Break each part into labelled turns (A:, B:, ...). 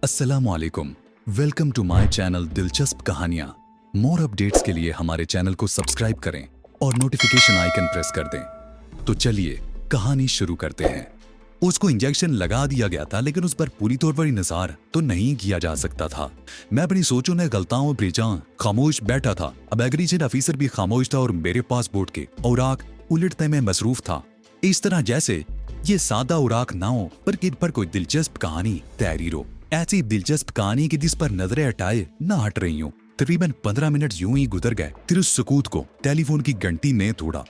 A: अस्सलामुअलैकुम। Welcome to my channel दिलचस्प कहानियां। मोर अपडेट्स के लिए हमारे चैनल को सब्सक्राइब करें और नोटिफिकेशन आइकन प्रेस कर दें। तो चलिए कहानी शुरू करते हैं। उसको इंजेक्शन लगा दिया गया था, लेकिन उस पर पूरी तौर पर इंतजार तो नहीं किया जा सकता था। मैं अपनी सोचों ने गलताओं बेजां खामोश बैठा था। अब एग्रीजन ऑफिसर भी खामोश था और मेरे पासपोर्ट के औराक उलटने में मसरूफ था। इस तरह जैसे ये सादा औराक ना हो, पर इन पर कोई दिलचस्प कहानी तहरीर हो। ऐसी दिलचस्प कहानी की जिस पर नजरें हटाए ना हट रही हूँ। तकरीबन 15 मिनट यूं ही गुजर गए। फिर उस सुकूत को टेलीफोन की घंटी ने तोड़ा।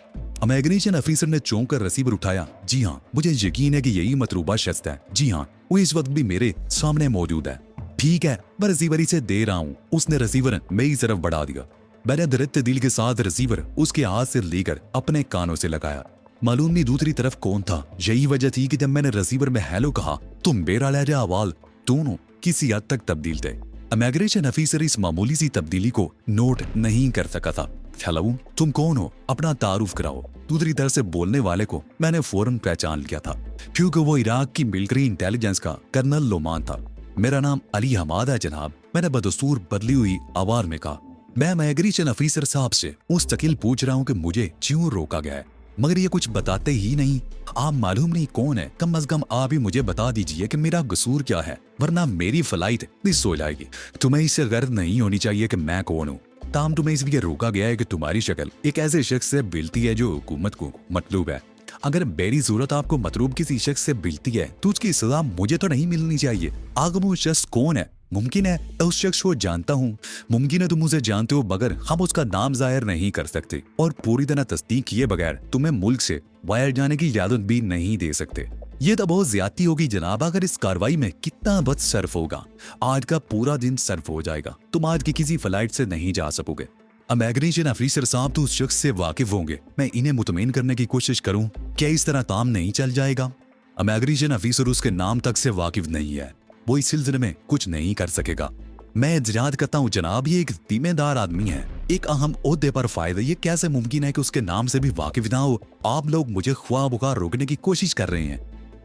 A: इमिग्रेशन ऑफिसर ने चौंक कर रिसीवर उठाया। जी हाँ, मुझे यकीन है कि यही मतलूबा शख्स है। जी हाँ, वो इस वक्त भी मेरे सामने मौजूद है। ठीक है, मैं रिसीवर इसे दे रहा हूँ। उसने रिसीवर मेरी तरफ बढ़ा दिया। मैंने दरिद्र दिल के साथ रिसीवर उसके हाथ से लेकर अपने कानों से लगाया। मालूम नहीं दूसरी तरफ कौन था। यही वजह थी कि जब मैंने रिसीवर में हेलो कहा तो मेरा लहजा आवाज दोनों किसी हद तक तब्दील थे। इमिग्रेशन ऑफिसर इस मामूली सी तब्दीली को नोट नहीं कर सका था। हेलो, तुम कौन हो? अपना तारुफ कराओ। दूसरी तरफ से बोलने वाले को मैंने फौरन पहचान लिया था, क्योंकि वो इराक की मिलिट्री इंटेलिजेंस का कर्नल लोमान था। मेरा नाम अली हमाद है जनाब, मैंने बदस्तूर बदली हुई आवाज में कहा। मैं इमिग्रेशन ऑफिसर साहब से मुस्तकिल पूछ रहा हूँ कि मुझे क्यों रोका गया है, मगर ये कुछ बताते ही नहीं। आप मालूम नहीं कौन है, कम अज कम आप ही मुझे बता दीजिए कि मेरा कसूर क्या है, वरना मेरी फ्लाइट मिस हो जाएगी। तुम्हें इससे गर्द नहीं होनी चाहिए कि मैं कौन हूँ। ताम तुम्हें इसलिए रोका गया है कि तुम्हारी शक्ल एक ऐसे शख्स से मिलती है जो हुकूमत को मतलूब है। अगर मेरी जरूरत आपको मतलूब किसी शख्स से मिलती है तो उसकी सजा मुझे तो नहीं मिलनी चाहिए। आगे वो शख्स कौन है? मुमकिन है उस शख्स को जानता हूँ, मुमकिन है तुम उसे जानते हो, मगर हम उसका नाम जाहिर नहीं कर सकते और पूरी तरह तस्दीक किए बगैर तुम्हें मुल्क से बाहर जाने की इजाजत भी नहीं दे सकते। ये तो बहुत ज्यादती होगी जनाब। अगर इस कार्रवाई में कितना वक्त सर्फ होगा, आज का पूरा दिन सर्फ हो जाएगा। तुम आज की किसी फ्लाइट से नहीं जा सकोगे। इमिग्रेशन ऑफिसर साहब तो उस शख्स से वाकिफ होंगे। मैं इन्हें मुतमईन करने की कोशिश करूं, क्या इस तरह काम नहीं चल जाएगा? इमिग्रेशन ऑफिसर उसके नाम तक से वाकिफ नहीं है, वो इस सिलसिले में कुछ नहीं कर सकेगा। मैं इजरात करता हूँ जनाब, ये एक जिम्मेदार आदमी है, एक अहम ओहदे पर फायद है। ये कैसे मुमकिन है कि उसके नाम से भी वाकिफ ना हो? आप लोग मुझे ख्वाह बुखार रोकने की कोशिश कर रहे हैं।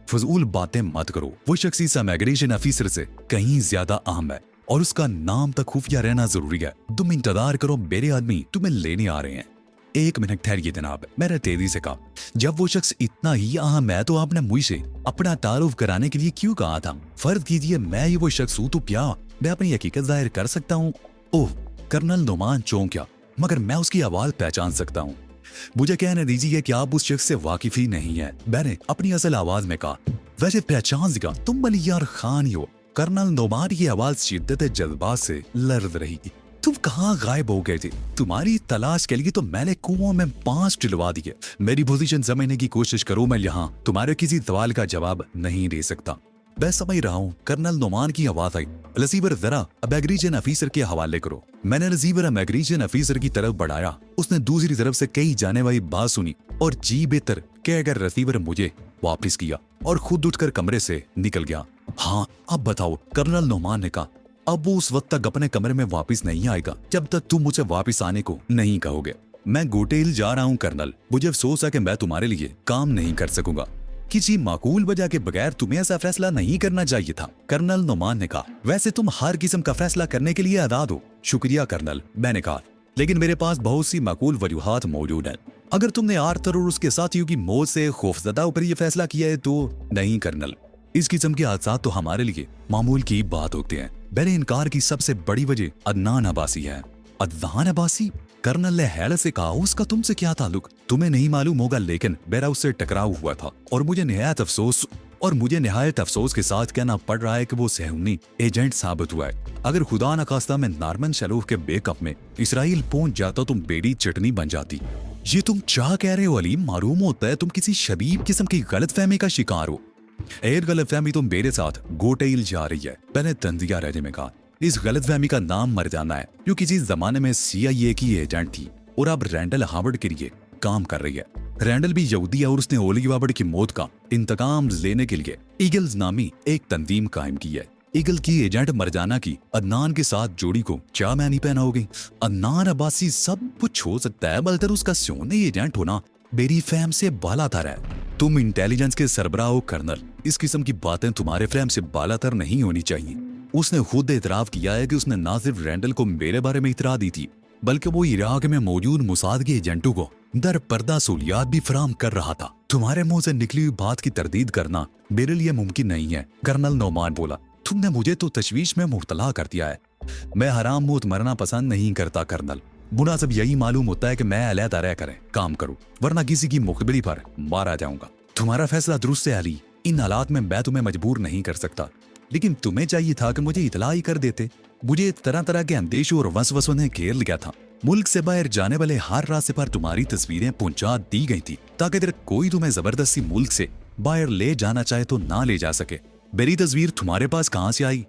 A: फजूल बातें मत करो। वो शख्स इस इमिग्रेशन ऑफिसर से कहीं ज्यादा अहम है और उसका नाम तक खुफिया रहना जरूरी है। तुम इंतजार करो, मेरे आदमी तुम्हें लेने आ रहे हैं। एक मिनट ठहरिए जनाब, मैंने तेजी से कहा। जब वो शख्स इतना ही अहम है तो आपने मुझसे अपना तारुफ कराने के लिए क्यों कहा था? फर्ज कीजिए मैं ही वो शख्स हूं तो क्या मैं अपनी हकीकत जाहिर कर सकता हूँ? ओह, कर्नल नोमान चौंकिया, मगर मैं उसकी आवाज पहचान सकता हूँ। मुझे कहने दीजिए कि आप उस शख्स से वाकिफ ही नहीं है, मैंने अपनी असल आवाज में कहा। वैसे पहचान दिया, तुम मलियार खान ही हो। कर्नल नोमान की आवाज शिद्दत जज्बात से लर्ज रही। तुम कहाँ गायब हो गए थे? तुम्हारी तलाश के लिए तो मैंने कुओं में 5 टिलवा दिए। मेरी पोजीशन समझने की कोशिश करो, मैं यहाँ तुम्हारे किसी सवाल का जवाब नहीं दे सकता। मैं समझ रहा हूँ। कर्नल नोमान की आवाज आई। रिसीवर जरा इमिग्रेशन ऑफिसर के हवाले करो। मैंने रिसीवर इमिग्रेशन ऑफिसर की तरफ बढ़ाया। उसने दूसरी तरफ से कई जाने वाली बात सुनी और जी बेहतर कहकर रिसीवर मुझे वापिस किया और खुद उठकर कमरे से निकल गया। हाँ, अब बताओ, कर्नल नोमान ने कहा। अब वो उस वक्त तक अपने कमरे में वापस नहीं आएगा जब तक तुम मुझे वापस आने को नहीं कहोगे। मैं गोटेल जा रहा हूँ कर्नल, मुझे अफसोस है कि मैं तुम्हारे लिए काम नहीं कर सकूंगा। किसी माकूल वजह के बगैर तुम्हें ऐसा फैसला नहीं करना चाहिए था, कर्नल नोमान ने कहा। वैसे तुम हर किस्म का फैसला करने के लिए आजाद हो। शुक्रिया कर्नल, मैंने कहा, लेकिन मेरे पास बहुत सी माकूल वजूहात मौजूद हैं। अगर तुमने आर्थर और उसके साथियों की मौत से खौफजदा ऊपर यह फैसला किया है तो नहीं कर्नल, इस किस्म के हादसात तो हमारे लिए मामूल की बात होते हैं। मेरे इनकार की सबसे बड़ी वजह अदनान अब्बासी है। अदनान अब्बासी? कर्नल ने हैरत से कहा। उसका तुमसे क्या ताल्लुक? तुम्हें नहीं मालूम होगा, लेकिन मेरा उससे टकराव हुआ था और मुझे निहायत अफसोस के साथ कहना पड़ रहा है कि वो सहूनी एजेंट साबित हुआ है। अगर खुदा न खास्ता मैं नार्मन शलूफ के बेकअप में इसराइल पहुंच जाता तुम बेड़ी चटनी बन जाती। ये तुम क्या कह रहे हो अली? मालूम होता है तुम किसी शदीद किस्म की गलतफहमी का शिकार हो। एक गलतफहमी तो मेरे साथ गोटेल जा रही है, मैंने तंजिया रहने में कहा। इस गलतफहमी का नाम मरजाना है, जो किसी जमाने में CIA की एजेंट थी और अब रैंडल हावर्ड के लिए काम कर रही है। रैंडल भी यहूदी है और उसने ओली हावर्ड की मौत का इंतकाम लेने के लिए ईगल्स नामी एक तंजीम कायम की है। ईगल की एजेंट मरजाना की अदनान के साथ जोड़ी को क्या मैनी पहना होगी? अदनान अब्बासी सब कुछ हो सकता है, बल्कि उसका सोने एजेंट होना मेरी फहम से बालातर है। तुम इंटेलिजेंस के सरबराह हो कर्नल, इस किस्म की बातें तुम्हारे फहम से बालातर नहीं होनी चाहिए। उसने खुद एतराफ किया है कि उसने ना सिर्फ रैंडल को मेरे बारे में इतला दी थी, बल्कि वो इराक में मौजूद मोसाद के एजेंटों को दर पर्दा सहूलियात भी फराहम कर रहा था। तुम्हारे मुंह से निकली हुई बात की तरदीद करना मेरे लिए मुमकिन नहीं है, कर्नल नोमान बोला। तुमने मुझे तो तशवीश में मुब्तला कर दिया है। मैं हराम मौत मरना पसंद नहीं करता कर्नल। मुनासिब यही मालूम होता है कि मैं अलहदा रह कर काम करूं, वरना किसी की मुखबिरी पर मारा जाऊंगा। तुम्हारा फैसला दुरुस्त है अली। इन हालात में मैं तुम्हें मजबूर नहीं कर सकता, लेकिन तुम्हें चाहिए था कि मुझे इतला ही कर देते। मुझे तरह तरह के अंदेशों और वसवसों ने घेर लिया था। मुल्क से बाहर जाने वाले हर रास्ते पर तुम्हारी तस्वीरें पहुंचा दी गई थी, ताकि अगर कोई तुम्हें जबरदस्ती मुल्क से बाहर ले जाना चाहे तो ना ले जा सके। मेरी तस्वीर तुम्हारे पास कहां से आई?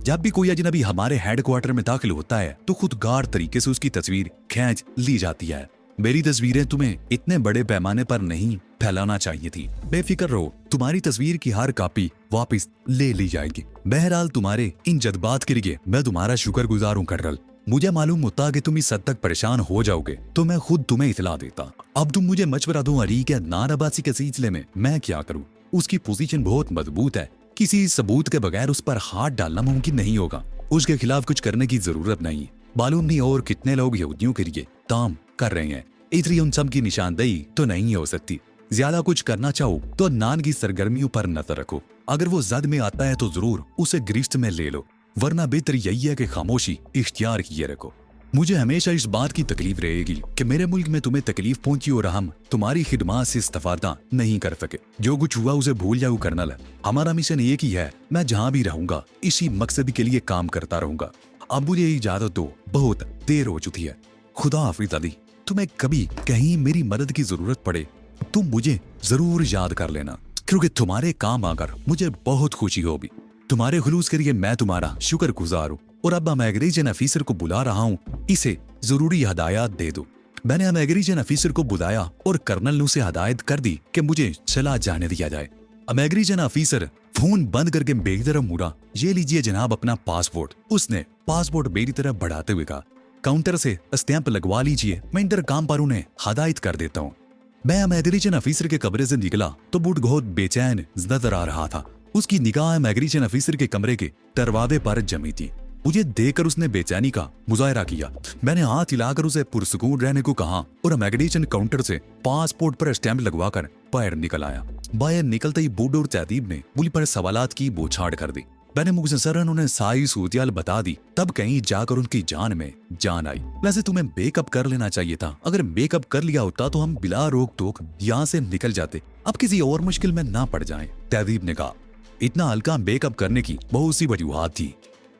A: जब भी कोई अजनबी हमारे हेडक्वार्टर में दाखिल होता है तो खुदगार तरीके से उसकी तस्वीर खींच ली जाती है। मेरी तस्वीरें तुम्हें इतने बड़े पैमाने पर नहीं फैलाना चाहिए थी। बेफिक्र रहो, तुम्हारी तस्वीर की हर कॉपी वापस ले ली जाएगी। बहरहाल तुम्हारे इन जज्बात के लिए मैं तुम्हारा शुक्रगुजार हूं कर्नल। मुझे मालूम होता कि तुम इस हद तक परेशान हो जाओगे तो मैं खुद तुम्हें इतला देता। अब तुम मुझे मशवरा दो अली के नाराबाजी के सिलसिले में मैं क्या करूं? उसकी पोजीशन बहुत मजबूत है, किसी सबूत के बगैर उस पर हाथ डालना मुमकिन नहीं होगा। उसके खिलाफ कुछ करने की जरूरत नहीं। मालूम नहीं और कितने लोग यहूदियों के लिए काम कर रहे हैं, इसलिए उन सब की निशानदेही तो नहीं हो सकती। ज्यादा कुछ करना चाहो तो नान की सरगर्मियों पर नजर रखो। अगर वो जद में आता है तो जरूर उसे गिरफ्त में ले लो, वरना बेहतर यही है कि खामोशी इख्तियार किए रखो। मुझे हमेशा इस बात की तकलीफ रहेगी कि मेरे मुल्क में तुम्हें तकलीफ पहुंची और हम तुम्हारी खिदमत से इस्तेफादा नहीं कर सके। जो कुछ हुआ उसे भूल जाओ कर्नल। हमारा मिशन एक ही है, मैं जहां भी रहूंगा इसी मकसद के लिए काम करता रहूंगा। अब मुझे इजाजत दो, बहुत देर हो चुकी है। खुदा हाफिज अली। तुम्हें कभी कहीं मेरी मदद की जरूरत पड़े तुम मुझे जरूर याद कर लेना, क्योंकि तुम्हारे काम आकर मुझे बहुत खुशी होगी। तुम्हारे खुलूस के लिए मैं तुम्हारा शुक्रगुजार हूँ। और अब इमिग्रेशन ऑफिसर को बुला रहा हूँ, इसे जरूरी हदायत दे दो। मैंने इमिग्रेशन ऑफिसर को बुलाया और कर्नल ने उसे हदायत कर दी कि मुझे चला जाने दिया जाए। इमिग्रेशन ऑफिसर फोन बंद करके मेरी तरफ मुड़ा। ये लीजिए जनाब अपना पासपोर्ट। उसने पासपोर्ट मेरी तरफ बढ़ाते हुए कहा, काउंटर से स्टैंप लगवा लीजिए, मैं इंतकाम पर उन्हें हदायत कर देता हूँ। मैं इमिग्रेशन ऑफिसर के कमरे से निकला तो बुढ़ बहुत बेचैन नजर आ रहा था। उसकी निगाह इमिग्रेशन ऑफिसर के कमरे के दरवाजे पर जमी थी। मुझे देखकर उसने बेचैनी का मुजाहरा किया। मैंने हाथ हिलाकर उसे पुरसुकून रहने को कहा और इमिग्रेशन काउंटर से पासपोर्ट पर स्टैंप लगवाकर बाहर निकल आया। बाहर निकलते ही बूढ़ और तहदीब ने मुझ पर सवालात की बौछार कर दी। मैंने मुख्तसरन उन्हें सारी सूरत बता दी। तब कहीं जाकर उनकी जान में जान आई। वैसे तुम्हें मेकअप कर लेना चाहिए था। अगर मेकअप कर लिया होता तो हम बिला रोक टोक यहाँ से निकल जाते, अब किसी और मुश्किल में ना पड़ जाएं। तहदीब ने कहा, इतना हल्का मेकअप करने की बहुत सी वजूहात थी,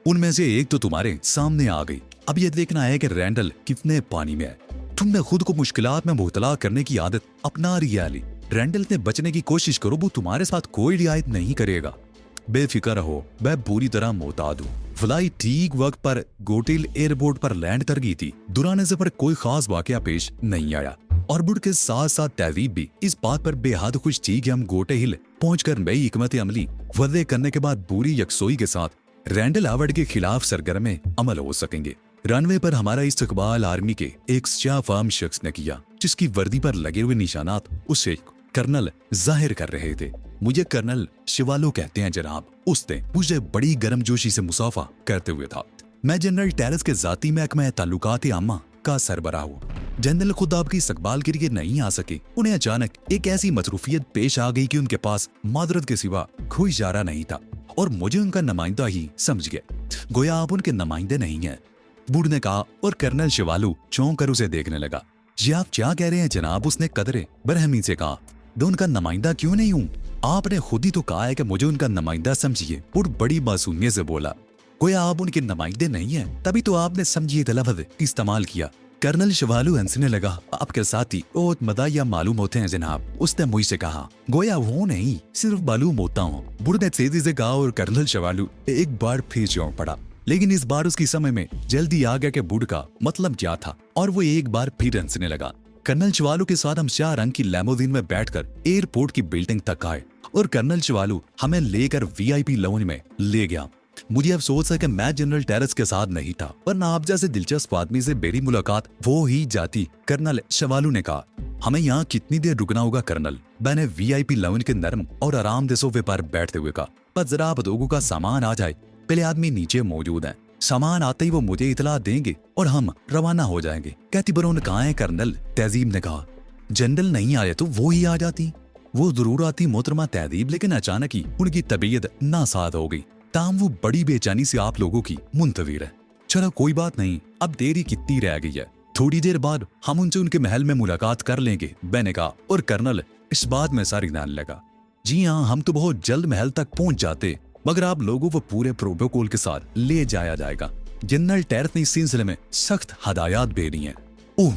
A: उनमें से एक तो तुम्हारे सामने आ गई। अब यह देखना है कि रैंडल कितने पानी में है। तुमने खुद को मुश्किलात में मुबतला करने की आदत अपना रही है अली। रैंडल से बचने की कोशिश करो, वो तुम्हारे साथ कोई रियायत नहीं करेगा। बेफिक्र रहो, मैं पूरी तरह मोहताद हूँ। फ्लाइट ठीक वक्त पर गोटिल एयरपोर्ट पर लैंड कर गई थी। दुराने से पर कोई खास वाकया पेश नहीं आया और बुढ़ के साथ साथ तहजीब भी इस बात पर बेहद खुश थी कि हम गोटे हिल पहुंचकर नई हिकमत अमली वज़े करने के बाद पूरी यकसोई के साथ रैंडल हावर्ड के खिलाफ सरगर्म अमल हो सकेंगे। रनवे पर हमारा इस्तकबाल आर्मी के एक शाफाम शख्स ने किया, जिसकी वर्दी पर लगे हुए निशानात उसे कर्नल जाहिर कर रहे थे। मुझे कर्नल शिवालो कहते हैं जनाब। उसने मुझे बड़ी गर्मजोशी से मुसाफा करते हुए था। मैं जनरल टेरेस के जाती महकमा ताल्लुकात आमा का सरबराह हूँ। जनरल खुद आपकी इस्तकबाल के लिए नहीं आ सके। उन्हें अचानक एक ऐसी मसरूफियत पेश आ गई कि उनके पास मादरत के सिवा कोई चारा नहीं था और मुझे उनका नुमाइंदा ही समझ गया, गोया आप उनके नुमाइंदे नहीं हैं, बूढ़ ने कहा और कर्नल शिवालू चौंक कर उसे देखने लगा। ये आप क्या कह रहे हैं जनाब? उसने कदरे बरहमी से कहा। मैं उनका नुमाइंदा क्यों नहीं हूँ? आपने खुद ही तो कहा है कि मुझे उनका नुमाइंदा समझिए। बूढ़ बड़ी मासूमियत से बोला, गोया आप उनके नुमाइंदे नहीं हैं, तभी तो आपने समझिए लफ्ज़ इस्तेमाल किया। कर्नल शिवालू हंसने लगा। आपके साथी बहुत मदाहिया मालूम होते हैं जनाब। उसने मुझसे कहा, गोया वो नहीं, सिर्फ मालूम होता हूँ। बूढ़ ने तेजी से कहा और कर्नल शिवालू एक बार फिर चौंक पड़ा। लेकिन इस बार उसकी समय में जल्दी आ गया कि बूढ़ का मतलब क्या था और वो एक बार फिर हंसने लगा। कर्नल शिवालू के साथ हम शाह रंग की लैमोजीन में बैठकर एयरपोर्ट की बिल्डिंग तक आए और कर्नल शिवालू हमें लेकर वीआईपी लाउंज में ले गया। मुझे अफसोस है कि मैं जनरल टेरेस के साथ नहीं था, वरना आप जैसे दिलचस्प आदमी से मेरी मुलाकात वो ही जाती। कर्नल शिवालू ने कहा, हमें यहाँ कितनी देर रुकना होगा कर्नल? मैंने वीआईपी लाउंज के नरम और आरामदेह सोफे पर बैठते हुए कहा, बस जरा आप लोगों का सामान आ जाए पहले आदमी नीचे मौजूद है, सामान आते ही वो मुझे इतला देंगे और हम रवाना हो जाएंगे। कैथी बरोन कहाँ है कर्नल? तहजीब ने कहा। जनरल नहीं आए तो वो ही आ जाती। वो जरूर आती मोहतरमा तहजीब, लेकिन अचानक ही उनकी तबीयत नासाज हो गई। ताम वो बड़ी बेचैनी से आप लोगों की मुंतजिर है। चलो कोई बात नहीं, अब देरी कितनी रह गई है, थोड़ी देर बाद हम उनसे उनके महल में मुलाकात कर लेंगे, मैंने कहा। और कर्नल इस बात में सारी नान लगा। जी हाँ, हम तो बहुत जल्द महल तक पहुंच जाते, मगर आप लोगों को पूरे प्रोटोकॉल के साथ ले जाया जाएगा। जनरल टेरेस ने इस सिलसिले में सख्त हदायत भेजी हैं। ओह,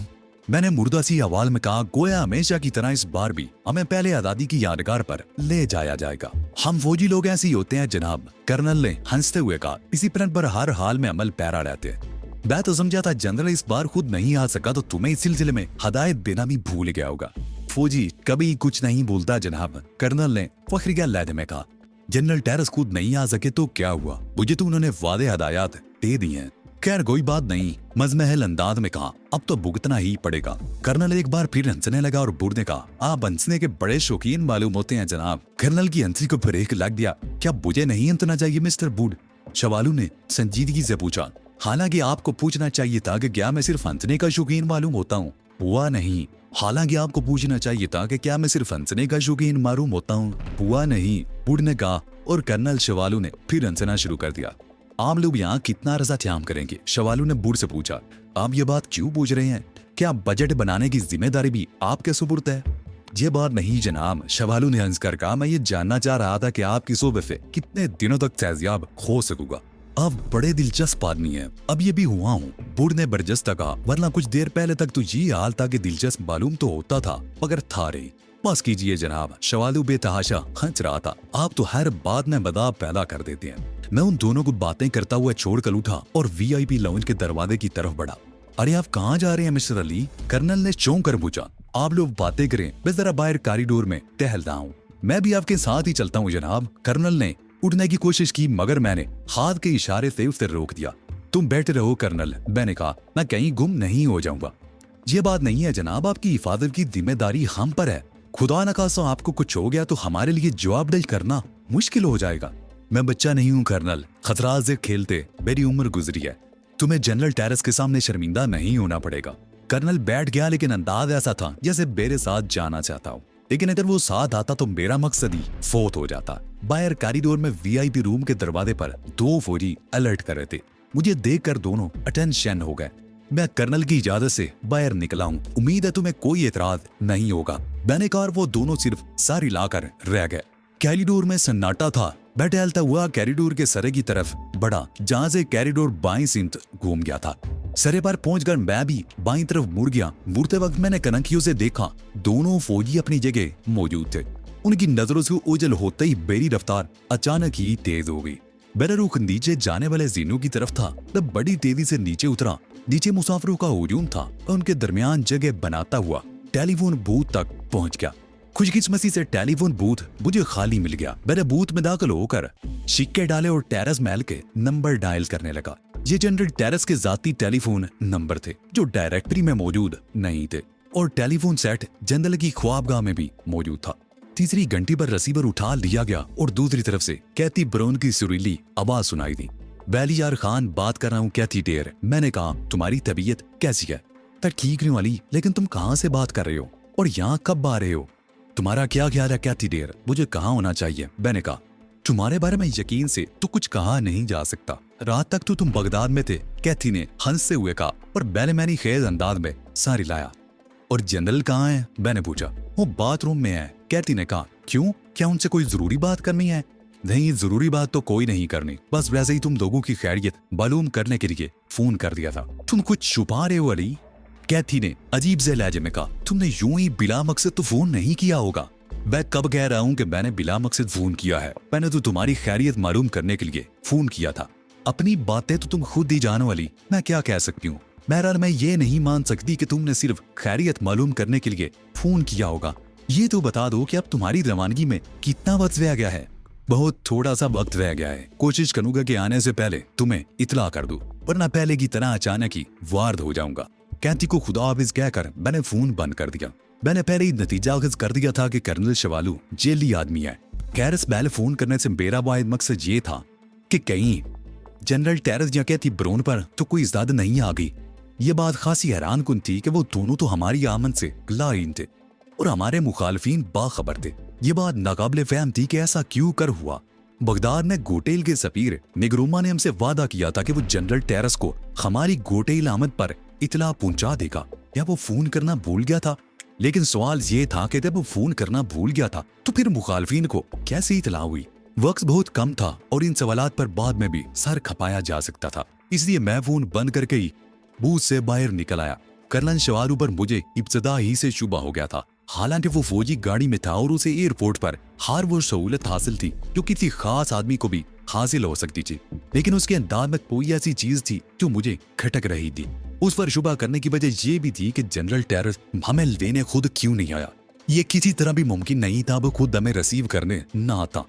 A: मैंने मुर्दा सी आवाज में कहा, गोया हमेशा की तरह इस बार भी हमें पहले आजादी की यादगार पर ले जाया जाएगा। हम फौजी लोग ऐसे ही होते हैं जनाब, कर्नल ने हंसते हुए कहा। इसी प्रण पर हर हाल में अमल पैरा रहते हैं। मैं तो समझा था जनरल इस बार खुद नहीं आ सका तो तुम्हें इस सिलसिले में हदायत देना भी भूल गया होगा। फौजी कभी कुछ नहीं भूलता जनाब, कर्नल ने फखरिया लहजे में कहा। जनरल टेरेस खुद नहीं आ सके तो क्या हुआ, मुझे तो उन्होंने वादे हदायत दे दी हैं। खैर कोई बात नहीं, मजमहल अंदाज में कहा। अब तो भुगतना ही पड़ेगा। कर्नल एक बार फिर हंसने लगा और बुढ़ ने कहा, आप हंसने के बड़े शौकीन मालूम होते हैं जनाब। कर्नल की हंसी को ब्रेक लग गया। क्या मुझे नहीं हंसना चाहिए मिस्टर बुढ़? शवालू ने संजीदगी से पूछा। हालांकि आपको पूछना चाहिए था कि क्या मैं सिर्फ हंसने का शौकीन मालूम होता हूँ? हुआ नहीं। हालांकि आपको पूछना चाहिए था कि क्या मैं सिर्फ हंसने का शौकीन मालूम होता हूँ? हुआ नहीं, बुढ़ ने कहा। और कर्नल शवालू ने फिर हंसना शुरू कर दिया। आप लोग यहाँ कितना रज़ा-ख्याम करेंगे? शवालू ने बुढ़ से पूछा। आप ये बात क्यों पूछ रहे हैं? क्या बजट बनाने की जिम्मेदारी भी आपके सुपुर्द है? ये बात नहीं जनाब, शवालू ने हंसकर कहा। मैं ये जानना चाह रहा था कि आपकी सोबत से कितने दिनों तक फैज़याब हो सकूंगा। आप बड़े दिलचस्प आदमी हैं। अब ये भी हुआ हूँ, बुढ़ ने बरजस्ता कहा। वरना कुछ देर पहले तक तो ये हाल था कि दिलचस्प मालूम तो होता था मगर था नहीं। बस कीजिए जनाब, शवालू बेतहाशा हंस रहा था। आप तो हर बात में मज़ाक पैदा कर देते हैं। मैं उन दोनों को बातें करता हुआ छोड़कर उठा और वीआईपी लाउंज के दरवाजे की तरफ बढ़ा। अरे आप कहाँ जा रहे हैं मिस्टर अली? कर्नल ने चौंक कर पूछा। आप लोग बातें करें, मैं जरा बाहर कॉरिडोर में टहल रहा हूँ। मैं भी आपके साथ ही चलता हूँ जनाब। कर्नल ने उठने की कोशिश की मगर मैंने हाथ के इशारे से उसे रोक दिया। तुम बैठे रहो कर्नल, मैंने कहा। मैं कहीं गुम नहीं हो जाऊंगा। ये बात नहीं है जनाब, आपकी हिफाजत की जिम्मेदारी हम पर है। खुदा न खासा आपको कुछ हो गया तो हमारे लिए जवाबदेही करना मुश्किल हो जाएगा। मैं बच्चा नहीं हूँ कर्नल, खतरात से खेलते मेरी उम्र गुजरी है। तुम्हें जनरल टेरेस के सामने शर्मिंदा नहीं होना पड़ेगा। कर्नल बैठ गया, लेकिन अंदाज ऐसा था जैसे मेरे साथ जाना चाहता हूँ। लेकिन अगर वो साथ आता तो मेरा मकसद ही फोत हो जाता। बाहर कॉरिडोर में वीआईपी रूम के दरवाजे पर दो फौजी अलर्ट कर रहे थे। मुझे देखकर दोनों अटेंशन हो गए। मैं कर्नल की इजाजत से बाहर निकला हूँ। उम्मीद है तुम्हें कोई एतराज नहीं होगा, मैंने कहा। वो दोनों सिर्फ सर हिलाकर रह गए। कॉरिडोर में सन्नाटा था। मैं टहलता हुआ कॉरिडोर के सरे की तरफ बढ़ा, जहां से कॉरिडोर बाईं सिंत घूम गया था। सरे पर पहुंचकर मैं भी बाईं तरफ मुड़ गया। मुड़ते वक्त मैंने कनखियों से देखा, दोनों फौजी अपनी जगह मौजूद थे। उनकी नजरों से ओझल होते ही मेरी रफ्तार अचानक ही तेज हो गई। मेरा रुख नीचे जाने वाले जीनों की तरफ था। तब बड़ी तेजी से नीचे उतरा। नीचे मुसाफिरों का हुजूम था और उनके दरमियान जगह बनाता हुआ टेलीफोन बूथ तक पहुंच गया। खुशकिस्मती से टेलीफोन बूथ मुझे खाली मिल गया। मैंने बूथ में दाखिल होकर सिक्के डाले और टेरेस महल के नंबर डायल करने लगा। ये जनरल टेरेस के जाती टेलीफोन नंबर थे जो डायरेक्टरी में मौजूद नहीं थे, और टेलीफोन सेट जनरल की ख्वाबगाह में भी मौजूद था। तीसरी घंटी पर रिसीवर उठा लिया गया और दूसरी तरफ से कैथी ब्राउन की सुरीली आवाज सुनाई दी। बैलियार खान बात कर रहा हूँ कैथी डेयर। मैंने कहा, तुम्हारी तबीयत कैसी है? मैं ठीक नहीं वाली, लेकिन तुम कहाँ से बात कर रहे हो और यहाँ कब आ रहे हो? तुम्हारा क्या ख्याल है कैथी डेयर? मुझे कहाँ होना चाहिए? मैंने कहा, तुम्हारे बारे में यकीन से तो कुछ कहा नहीं जा सकता। रात तक तो तुम बगदाद में थे, कैथी ने हंसते हुए कहा और मैंने खेज अंदाज में सारी लाया। और जनरल कहाँ है? मैंने पूछा। वो बाथरूम में है, कैथी ने कहा। क्यों, क्या उनसे कोई जरूरी बात करनी है? नहीं, जरूरी बात तो कोई नहीं करनी, बस वैसे ही तुम लोगों की खैरियत मालूम करने के लिए फोन कर दिया था। तुम कुछ छुपा रहे हो अली? कैथी ने अजीब से लहजे में कहा। तुमने यूं ही बिला मकसद तो फोन नहीं किया होगा। मैं कब कह रहा हूँ कि मैंने बिला मकसद फोन किया है? मैंने तो तुम्हारी खैरियत मालूम करने के लिए फोन किया था। अपनी बातें तो तुम खुद ही जानो अली, मैं क्या कह सकती हूँ। बहरहाल मैं ये नहीं मान सकती कि तुमने सिर्फ खैरियत मालूम करने के लिए फोन किया होगा। ये तो बता दो कि अब तुम्हारी रवानगी में कितना वक्त रह गया है? बहुत थोड़ा सा वक्त रह गया है। कोशिश करूंगा कि आने से पहले तुम्हें इतला कर दूं, वरना पहले की तरह अचानक ही वार्ड हो जाऊंगा। कैथी को खुदा हाफिज कहकर मैंने फोन बंद कर दिया। मैंने पहले ही नतीजा अखज़ कर दिया था कि कर्नल शवालू जेली आदमी है। खैर इस पहले फोन करने से मेरा वाहिद मकसद ये था कि कहीं जनरल टेरेस या कहती ब्रोन पर तो कोई ज्यादा नहीं आ गई। ये बात खासी हैरान कुन थी कि वो दोनों तो हमारी आमद से लाइन थे और हमारे मुखालफीन बाखबर थे। ये बात नाकाबिले फहम थी कि ऐसा क्यों कर हुआ। बगदाद में गोटेल के सफीर निगरूमा ने हमसे वादा किया था कि वो जनरल टेरेस को हमारी गोटेल आमद पर इतला पहुंचा देगा। या वो फोन करना भूल गया था? लेकिन सवाल ये था कि जब वो फोन करना भूल गया था तो फिर मुखालफीन को कैसे इतला हुई? वक्त बहुत कम था और इन सवालात पर बाद में भी सर खपाया जा सकता था, इसलिए मैं फोन बंद करके ही बूथ से बाहर निकल आया। कर्नल शवारू पर मुझे इब्तदा ही से शुबा हो गया था। हालांकि वो फौजी गाड़ी में था और उसे एयरपोर्ट पर हर वो सहूलत हासिल थी जो किसी खास आदमी को भी हासिल हो सकती थी, लेकिन उसके अंदाज में कोई ऐसी चीज थी जो मुझे खटक रही थी। उस पर शुबा करने की वजह ये भी थी कि जनरल टेरेस हमें लेने खुद क्यों नहीं आया। ये किसी तरह भी मुमकिन नहीं था वो खुद हमें रिसीव करने ना आता।